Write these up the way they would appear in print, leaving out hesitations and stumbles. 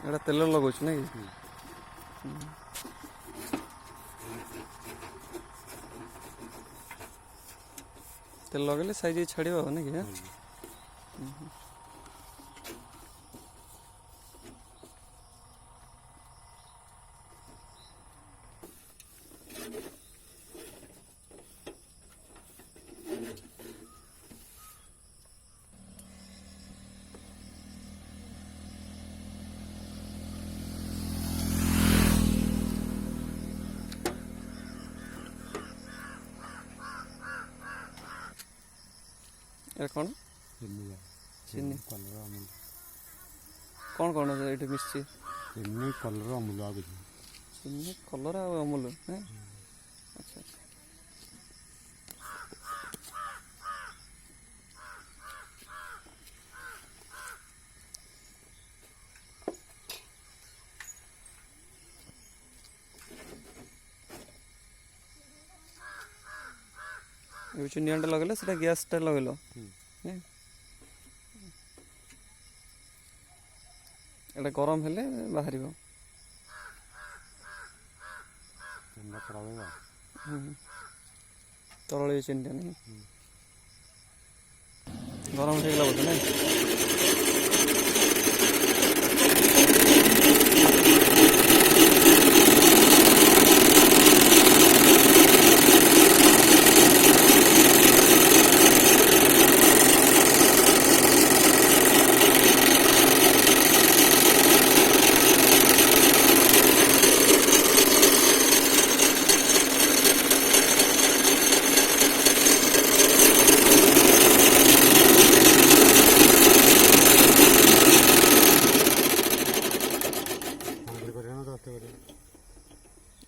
ଏଇଟା ତେଲ ଲଗାଉଛୁ ନାଇଁ କି? ତେଲ ଲଗେଇଲେ ସାଇଜ ଛାଡ଼ିବ ନାଇଁ କି? ଏ କ'ଣ ଚିନି କ'ଣ ଏଇଠି ମିଶିଛି? ଚିନି କଲର ଅମୁଲ ଆଉ କିଛି ଚିନି କଲର ଆଉ ଅମୁଲ ଆଚ୍ଛା ଆଚ୍ଛା। ଏବେ ଚିନି ଅଣ୍ଡା ଲଗେଇଲେ ସେଟା ଗ୍ୟାସ୍ଟା ଲଗେଇଲ ଏଇଟା ଗରମ ହେଲେ ବାହାରିବ। ତରଳ ଚିନିଟା ନାଇଁ ଗରମ ହେଇଗଲା ବୋଧେ ନାଇଁ?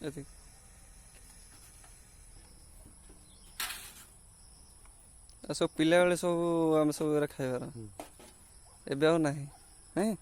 ଏତିକି ସବୁ ପିଲାବେଳେ ସବୁ ଆମେ ସବୁ ଏରା ଖାଇବାର ଏବେ ଆଉ ନାହିଁ ନାଇଁ।